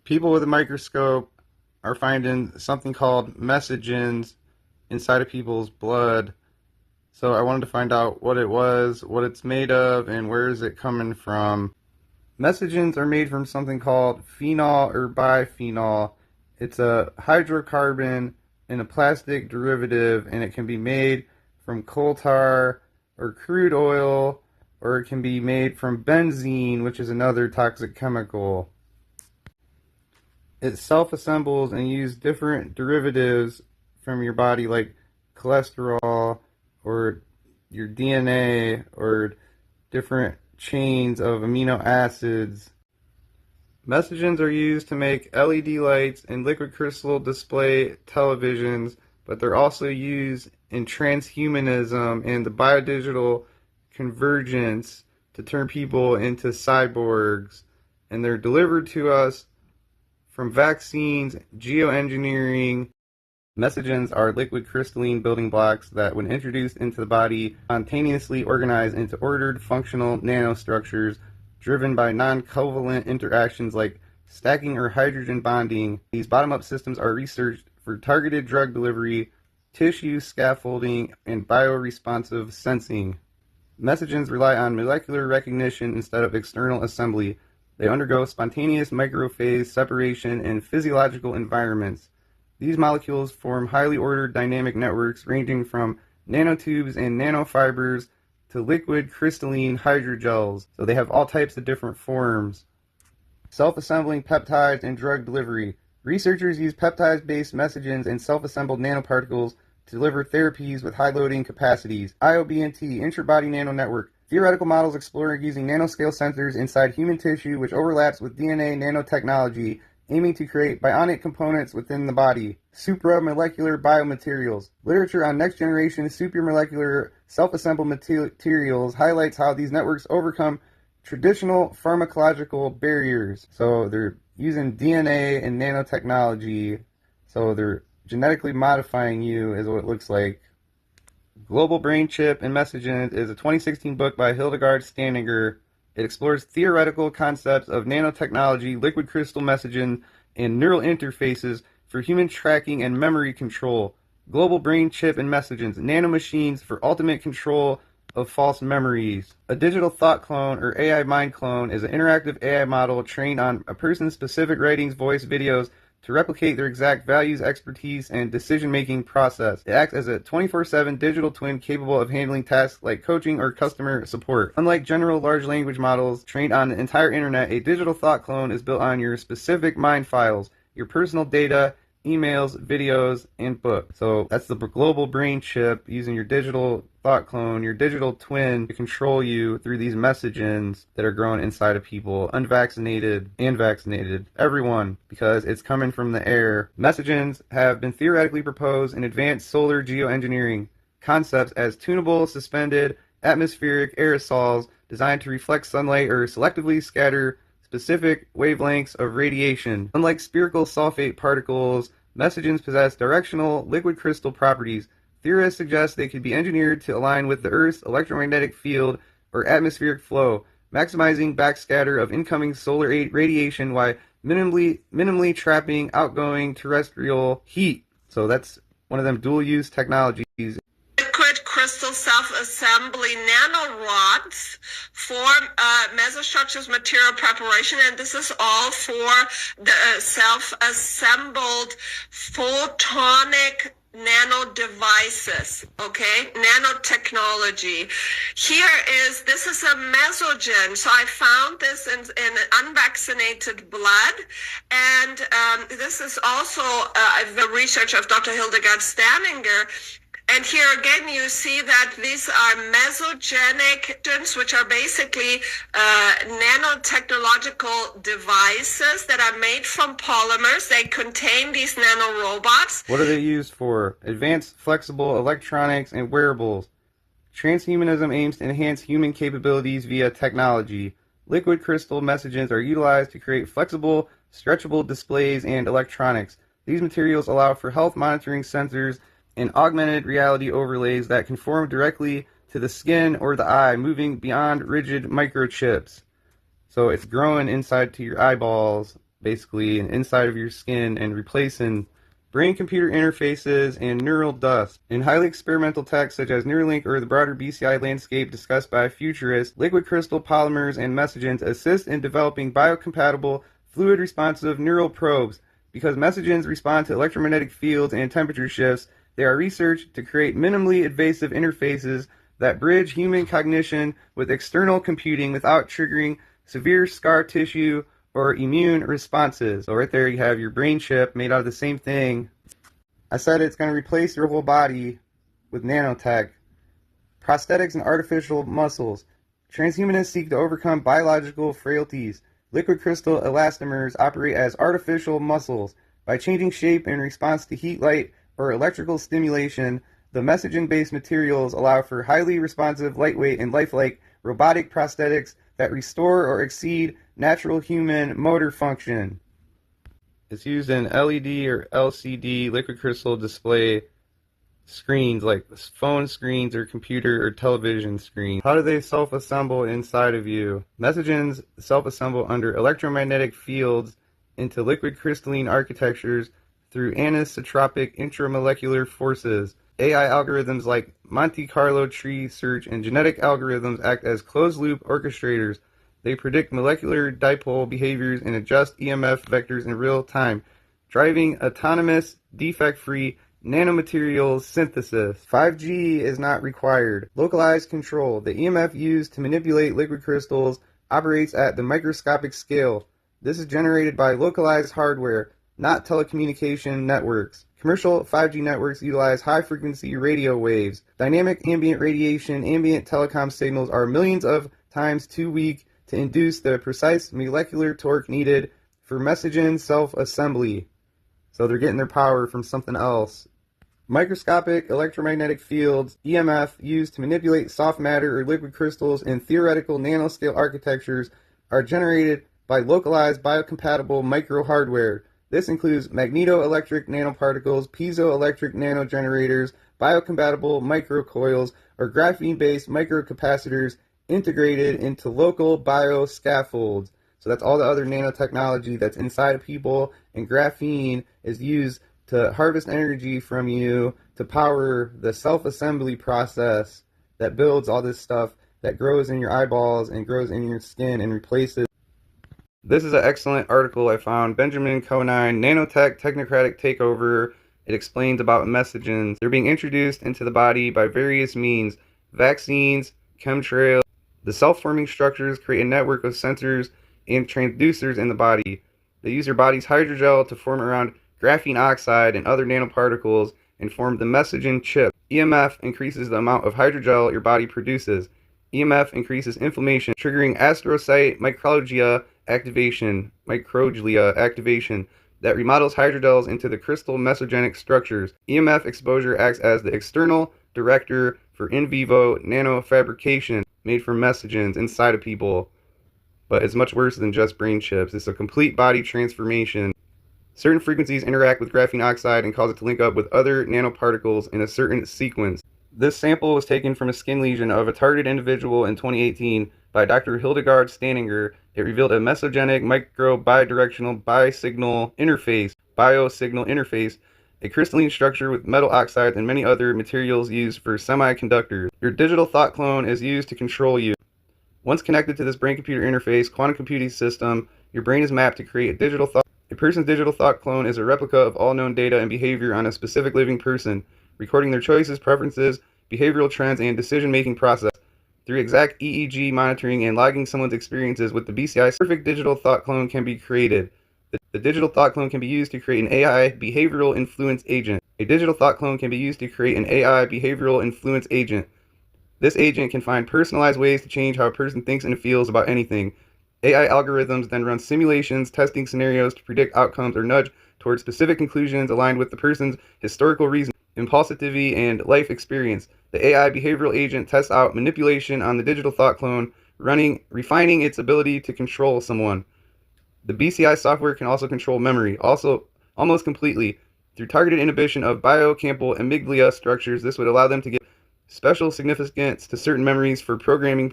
People with a microscope are finding something called mesogens inside of people's blood. So I wanted to find out what it was, what it's made of, and where is it coming from. Mesogens are made from something called phenol or biphenol. It's a hydrocarbon in a plastic derivative, and it can be made from coal tar or crude oil, or it can be made from benzene, which is another toxic chemical. It self-assembles and uses different derivatives from your body, like cholesterol or your DNA or different chains of amino acids. Mesogens are used to make LED lights and liquid crystal display televisions, but they're also used in transhumanism and the biodigital convergence to turn people into cyborgs. And they're delivered to us from vaccines, geoengineering. Mesogens are liquid crystalline building blocks that, when introduced into the body, spontaneously organize into ordered functional nanostructures driven by non-covalent interactions like stacking or hydrogen bonding. These bottom-up systems are researched for targeted drug delivery, tissue scaffolding, and bioresponsive sensing. Mesogens rely on molecular recognition instead of external assembly. They undergo spontaneous microphase separation in physiological environments. These molecules form highly ordered dynamic networks ranging from nanotubes and nanofibers to liquid crystalline hydrogels. So they have all types of different forms. Self-assembling peptides and drug delivery. Researchers use peptide-based mesogens and self-assembled nanoparticles to deliver therapies with high loading capacities. IOBNT, intra-body nano network. Theoretical models explore using nanoscale sensors inside human tissue, which overlaps with DNA nanotechnology, aiming to create bionic components within the body. Supramolecular biomaterials. Literature on next-generation supramolecular self-assembled materials highlights how these networks overcome traditional pharmacological barriers. So they're using DNA and nanotechnology, so they're genetically modifying you, is what it looks like. Global Brain Chip and Mesogens is a 2016 book by Hildegard Steininger. It explores theoretical concepts of nanotechnology, liquid crystal mesogen, and neural interfaces for human tracking and memory control. Global Brain Chip and Mesogens, nanomachines for ultimate control of false memories. A digital thought clone, or AI mind clone, is an interactive AI model trained on a person's specific writings, voice, videos, to replicate their exact values, expertise, and decision-making process. It acts as a 24/7 digital twin capable of handling tasks like coaching or customer support. Unlike general large language models trained on the entire internet, a digital thought clone is built on your specific mind files, your personal data, emails, videos, and books. So that's the global brain chip, using your digital thought clone, your digital twin, to control you through these mesogens that are growing inside of people, unvaccinated and vaccinated, everyone, because it's coming from the air. Mesogens have been theoretically proposed in advanced solar geoengineering concepts as tunable, suspended, atmospheric aerosols designed to reflect sunlight or selectively scatter specific wavelengths of radiation. Unlike spherical sulfate particles, mesogens possess directional liquid crystal properties. Theorists suggest they could be engineered to align with the Earth's electromagnetic field or atmospheric flow, maximizing backscatter of incoming solar radiation while minimally trapping outgoing terrestrial heat. So that's one of them dual-use technologies. Liquid crystal self-assembly nanorods form mesostructures material preparation, and this is all for the self-assembled photonic nano devices, okay? Nanotechnology. This is a mesogen. So I found this in unvaccinated blood, and this is also the research of Dr. Hildegard Steininger. And here again, you see that these are mesogenic agents, which are basically nanotechnological devices that are made from polymers. They contain these nanorobots. What are they used for? Advanced flexible electronics and wearables. Transhumanism aims to enhance human capabilities via technology. Liquid crystal mesogens are utilized to create flexible, stretchable displays and electronics. These materials allow for health monitoring sensors and augmented reality overlays that conform directly to the skin or the eye, moving beyond rigid microchips. So it's growing inside to your eyeballs, basically, and inside of your skin and replacing brain-computer interfaces and neural dust. In highly experimental tech such as Neuralink or the broader BCI landscape discussed by futurists, liquid crystal polymers and mesogens assist in developing biocompatible, fluid-responsive neural probes. Because mesogens respond to electromagnetic fields and temperature shifts, they are researched to create minimally invasive interfaces that bridge human cognition with external computing without triggering severe scar tissue or immune responses. So right there you have your brain chip made out of the same thing. I said it's going to replace your whole body with nanotech. Prosthetics and artificial muscles. Transhumanists seek to overcome biological frailties. Liquid crystal elastomers operate as artificial muscles. By changing shape in response to heat, light, or electrical stimulation, the mesogen-based materials allow for highly responsive, lightweight, and lifelike robotic prosthetics that restore or exceed natural human motor function. It's used in LED or LCD liquid crystal display screens like phone screens or computer or television screens. How do they self-assemble inside of you? Mesogens self-assemble under electromagnetic fields into liquid crystalline architectures through anisotropic intramolecular forces. AI algorithms like Monte Carlo tree search and genetic algorithms act as closed-loop orchestrators. They predict molecular dipole behaviors and adjust EMF vectors in real time, driving autonomous, defect-free nanomaterials synthesis. 5G is not required. Localized control. The EMF used to manipulate liquid crystals operates at the microscopic scale. This is generated by localized hardware, not telecommunication networks. Commercial 5G networks utilize high-frequency radio waves. Dynamic ambient radiation, ambient telecom signals are millions of times too weak to induce the precise molecular torque needed for mesogen self-assembly. So they're getting their power from something else. Microscopic electromagnetic fields, EMF, used to manipulate soft matter or liquid crystals in theoretical nanoscale architectures are generated by localized biocompatible micro-hardware. This includes magnetoelectric nanoparticles, piezoelectric nanogenerators, biocompatible microcoils, or graphene-based microcapacitors integrated into local bioscaffolds. So that's all the other nanotechnology that's inside of people, and graphene is used to harvest energy from you to power the self-assembly process that builds all this stuff that grows in your eyeballs and grows in your skin and replaces. This is an excellent article I found. Benjamin Conine, Nanotech Technocratic Takeover. It explains about mesogens. They're being introduced into the body by various means. Vaccines, chemtrails. The self-forming structures create a network of sensors and transducers in the body. They use your body's hydrogel to form around graphene oxide and other nanoparticles and form the mesogen chip. EMF increases the amount of hydrogel your body produces. EMF increases inflammation, triggering astrocyte microglia activation that remodels hydrogels into the crystal mesogenic structures. EMF exposure acts as the external director for in vivo nanofabrication made from mesogens inside of people. But it's much worse than just brain chips. It's a complete body transformation. Certain frequencies interact with graphene oxide and cause it to link up with other nanoparticles in a certain sequence. This sample was taken from a skin lesion of a targeted individual in 2018 by Dr. Hildegard Staninger. It revealed a mesogenic micro-bidirectional biosignal interface, a crystalline structure with metal oxides and many other materials used for semiconductors. Your digital thought clone is used to control you. Once connected to this brain-computer interface, quantum computing system, your brain is mapped to create a digital thought. A person's digital thought clone is a replica of all known data and behavior on a specific living person, recording their choices, preferences, behavioral trends, and decision-making process. Through exact EEG monitoring and logging someone's experiences with the BCI, perfect digital thought clone can be created. The digital thought clone can be used to create an AI behavioral influence agent. A digital thought clone can be used to create an AI behavioral influence agent. This agent can find personalized ways to change how a person thinks and feels about anything. AI algorithms then run simulations, testing scenarios to predict outcomes or nudge towards specific conclusions aligned with the person's historical reasoning, impulsivity, and life experience. The AI behavioral agent tests out manipulation on the digital thought clone, refining its ability to control someone. The BCI software can also control memory, almost completely. Through targeted inhibition of biocampal amygdala structures, this would allow them to give special significance to certain memories for programming